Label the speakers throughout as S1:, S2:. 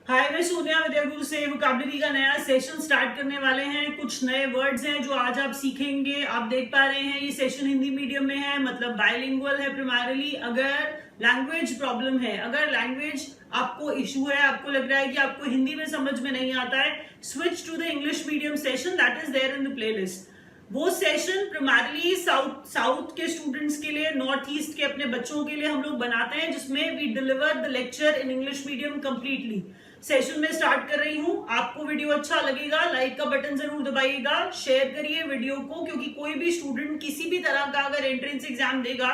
S1: हाय, मैं सोनिया विद्यागुरु से वोकैबुलरी का नया सेशन स्टार्ट करने वाले हैं। कुछ नए वर्ड्स हैं जो आज आप सीखेंगे। आप देख पा रहे हैं ये सेशन हिंदी मीडियम में है, मतलब बाइलिंगुअल है प्राइमरीली। अगर लैंग्वेज प्रॉब्लम है, अगर लैंग्वेज आपको इशू है, आपको लग रहा है कि आपको हिंदी में समझ में नहीं आता है, switch to the English medium session that is there in the playlist. वो सेशन प्राइमरीली साउथ के स्टूडेंट्स के लिए, नॉर्थ ईस्ट के अपने बच्चों के लिए हम लोग बनाते हैं, जिसमें we deliver the lecture in English medium completely. Session में स्टार्ट कर रही हूं। आपको वीडियो अच्छा लगेगा, लाइक का बटन जरूर दबाइएगा, शेयर करिए वीडियो को, क्योंकि कोई भी स्टूडेंट किसी भी तरह का अगर एंट्रेंस एग्जाम देगा,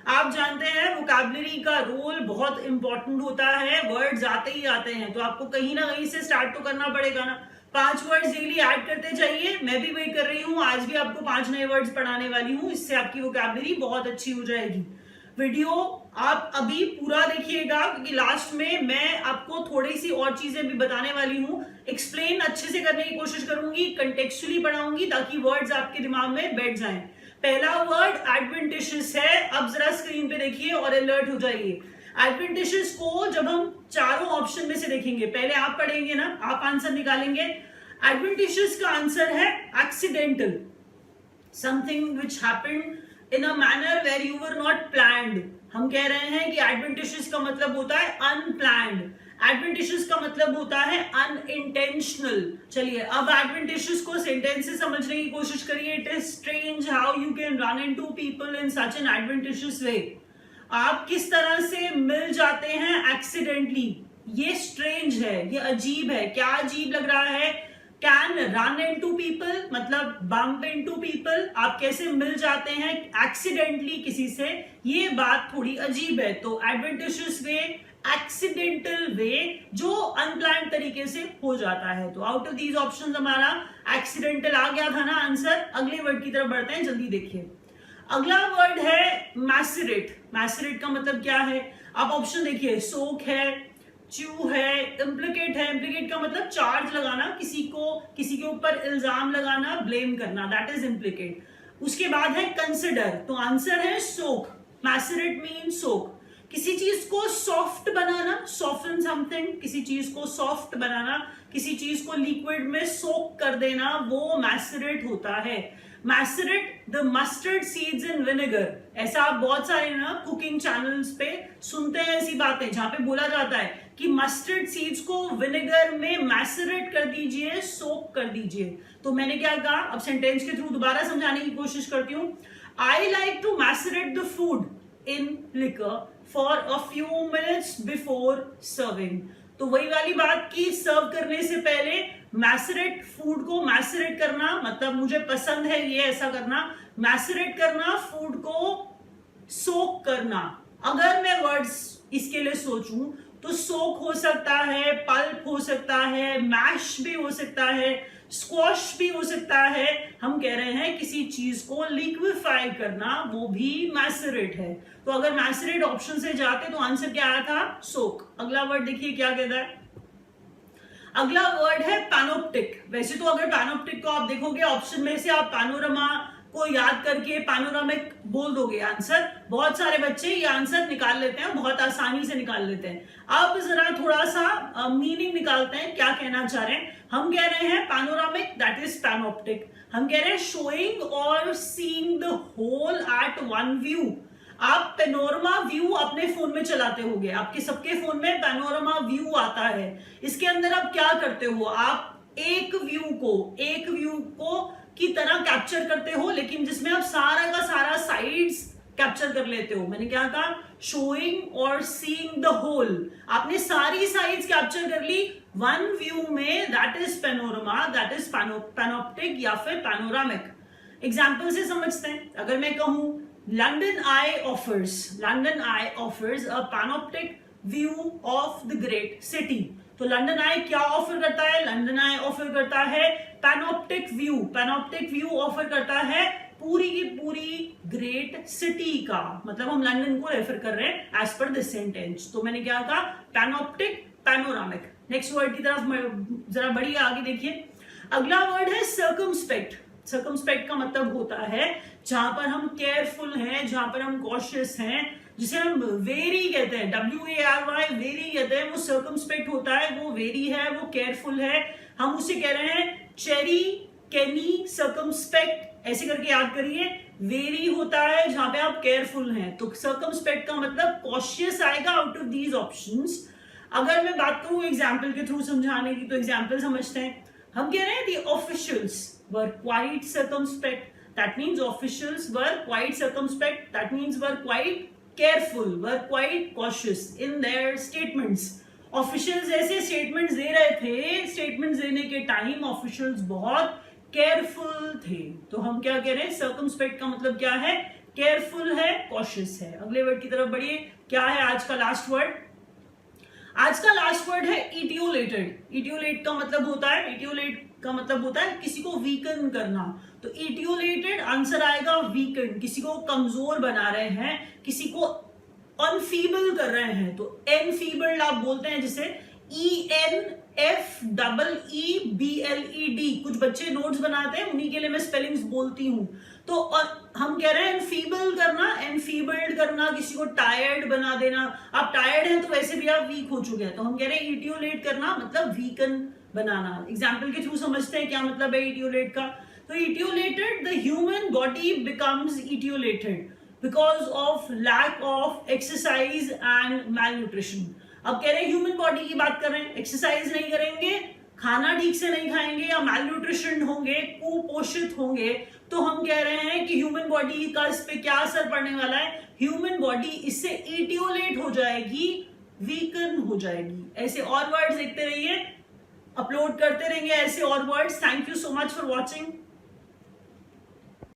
S1: आप जानते हैं वोकैबुलरी का रोल बहुत इंपॉर्टेंट होता है। वर्ड्स आते ही आते हैं, तो आपको कहीं ना कहीं से स्टार्ट तो करना पड़ेगा ना। 5 वर्ड्स डेली ऐड करते जाइए। मैं भी वही कर रही हूँ, आज भी आपको 5 नए वर्ड्स पढ़ाने वाली हूँ। इससे आपकी वोकैबुलरी बहुत अच्छी हो जाएगी। वीडियो आप अभी पूरा देखिएगा, क्योंकि लास्ट में मैं आपको थोड़ी सी और चीजें भी बताने वाली हूँ। एक्सप्लेन अच्छे से करने की कोशिश करूंगी, कंटेक्चुअली पढ़ाऊंगी, ताकि वर्ड्स आपके दिमाग में बैठ जाएं। पहला वर्ड एडवेंटिशियस है। अब जरा स्क्रीन पे देखिए और अलर्ट हो जाइए। एडवेंटिशियस को जब हम चारों ऑप्शन में से देखेंगे, पहले आप पढ़ेंगे ना, आप आंसर निकालेंगे। एडवेंटिशियस का आंसर है accidental, something which happened in a manner where you were not planned। हम कह रहे हैं कि adventitious का मतलब होता है unplanned, adventitious का मतलब होता है unintentional। चलिए अब adventitious को सेंटेंस से समझने की कोशिश करिए। It is strange how you can run into people in such an adventitious way। आप किस तरह से मिल जाते हैं accidentally। ये strange है, ये अजीब है। क्या अजीब लग रहा है? कैन रन इनटू पीपल मतलब बम्प इनटू पीपल। आप कैसे मिल जाते हैं एक्सीडेंटली किसी से, ये बात थोड़ी अजीब है। तो एडवेंटिशियस वे, एक्सीडेंटल वे, जो अनप्लान्ड तरीके से हो जाता है। तो आउट ऑफ दीज ऑप्शंस हमारा एक्सीडेंटल आ गया था ना आंसर। अगले वर्ड की तरफ बढ़ते हैं, जल्दी देखिए। अगला वर्ड है मैसरेट। मैसरेट का मतलब क्या है? आप ऑप्शन देखिए, सोक है, च्यू है, इम्प्लिकेट है। इम्प्लिकेट का मतलब चार्ज लगाना, किसी के ऊपर इल्जाम लगाना, ब्लेम करना, दैट इज इम्प्लिकेट। उसके बाद है कंसिडर, तो आंसर है सोक। मैसरेट मीन सोक। किसी चीज को सॉफ्ट बनाना, सॉफ्टन समथिंग, किसी चीज को सॉफ्ट बनाना, किसी चीज को लिक्विड में सोक कर देना, वो मैसरेट होता है। Macerate the mustard seeds in vinegar. ऐसा आप बहुत सारे ना कुकिंग चैनल्स पे सुनते हैं ऐसी बातें, जहां पे बोला जाता है कि मस्टर्ड सीड्स को विनेगर में मैसरेट कर दीजिए, सोक कर दीजिए। तो मैंने क्या कहा, अब सेंटेंस के थ्रू दोबारा समझाने की कोशिश करती हूँ। I like to macerate the food in liquor for a few minutes before serving. तो वही वाली बात की सर्व करने से पहले मैसरेट, फूड को मैसरेट करना मतलब मुझे पसंद है ये ऐसा करना। मैसरेट करना, फूड को सोक करना। अगर मैं वर्ड्स इसके लिए सोचूं तो सोक हो सकता है, पल्प हो सकता है, मैश भी हो सकता है, स्क्वॉश भी हो सकता है। हम कह रहे हैं किसी चीज को लिक्विफाई करना, वो भी मैसरेट है। तो अगर मैसरेट ऑप्शन से जाते तो आंसर क्या आया था? सोक। अगला वर्ड देखिए क्या कहता है। अगला वर्ड है पैनोप्टिक। वैसे तो अगर पैनोप्टिक को आप देखोगे ऑप्शन में से, आप पैनोरमा को याद करके पैनोरामिक बोल दोगे आंसर, बहुत सारे बच्चे ये आंसर निकाल लेते हैं, बहुत आसानी से निकाल लेते हैं। अब जरा थोड़ा सा मीनिंग निकालते हैं, क्या कहना चाह रहे हैं। हम कह रहे हैं पैनोरामिक दैट इज पैनोप्टिक। हम कह रहे हैं शोइंग और seeing the whole at one view. आप पेनोरमा व्यू अपने फोन में चलाते होंगे, आपके सबके फोन में पेनोरमा व्यू आता है। इसके अंदर आप क्या करते हो, आप एक व्यू को की तरह कैप्चर करते हो, लेकिन जिसमें आप सारा का सारा साइड्स कैप्चर कर लेते हो। मैंने क्या कहा? शोइंग और सीइंग द होल। आपने सारी साइड्स कैप्चर कर ली वन व्यू में, that is panorama, that is panoptic या फिर पैनोरामिक। एग्जाम्पल से समझते हैं। अगर मैं कहूं London Eye offers a panoptic view of the great city। तो लंदन आई क्या ऑफर करता है? लंदन आई ऑफर करता है पैनोप्टिक व्यू। पैनोप्टिक व्यू ऑफर करता है पूरी की पूरी ग्रेट सिटी का, मतलब हम लंदन को रेफर कर रहे हैं एज पर दिस सेंटेंस। तो मैंने क्या कहा? पैनोप्टिक, पैनोरामिक। नेक्स्ट वर्ड की तरफ जरा बढ़िए आगे देखिए। अगला वर्ड है सर्कमस्पेक्ट। सर्कमस्पेक्ट का मतलब होता है जहां पर हम केयरफुल हैं, जहां पर हम कॉशियस हैं, जिसे हम वेरी कहते हैं, WARY वेरी कहते हैं, वो सर्कमस्पेक्ट होता है, वो वेरी है, वो केयरफुल है, हम उसे कह रहे हैं चेरी, कैनी, सर्कमस्पेक्ट, ऐसे करके याद करिए। वेरी होता है जहां पे आप केयरफुल हैं, तो सर्कमस्पेक्ट का मतलब कॉशियस आएगा आउट ऑफ दीज ऑप्शंस। अगर मैं बात करूं एग्जाम्पल के थ्रू समझाने की, तो एग्जाम्पल समझते हैं। हम कह रहे हैं the officials were quite circumspect, that means officials were quite circumspect, that means were quite careful, were quite cautious in their statements. Officials ऐसे स्टेटमेंट्स दे रहे थे, स्टेटमेंट्स देने के टाइम ऑफिशियल्स बहुत केयरफुल थे। तो हम क्या कह रहे हैं, सर्कमस्पेक्ट का मतलब क्या है, केयरफुल है, कॉशियस है। अगले वर्ड की तरफ बढ़िए, क्या है आज का लास्ट वर्ड? आज का लास्ट वर्ड है इटियोलेटेड। इटियोलेट का मतलब होता है, इटियोलेट का मतलब होता है किसी को वीकन करना। तो इटियोलेटेड आंसर आएगा वीकन, किसी को कमजोर बना रहे हैं, किसी को अनफीबल कर रहे हैं। तो एनफीबल्ड आप बोलते हैं जिसे, ENFEEBLED। कुछ बच्चे नोट्स बनाते हैं, उन्हीं के लिए मैं स्पेलिंग्स बोलती हूं। तो हम कह रहे हैं एनफीबल करना, एनफीबल्ड करना, किसी को टायर्ड बना देना। आप टायर्ड हैं तो वैसे भी आप वीक हो चुके हैं, तो हम कह रहे हैं इटियोलेट करना मतलब वीकन बनाना। एग्जाम्पल के थ्रू समझते हैं क्या मतलब है इटियोलेट का। तो etiolated, the human body becomes etiolated because of lack of exercise and malnutrition। अब कह रहे हैं ह्यूमन बॉडी की बात कर रहे हैं, एक्सरसाइज नहीं करेंगे, खाना ठीक से नहीं खाएंगे या malnutrition होंगे, कुपोषित होंगे, तो हम कह रहे हैं कि ह्यूमन बॉडी का इस पे क्या असर पड़ने वाला है, ह्यूमन बॉडी इससे इटियोलेट हो जाएगी, वीकन हो जाएगी। ऐसे और वर्ड्स देखते रहिए, अपलोड करते रहेंगे ऐसे और words. Thank you so much for watching.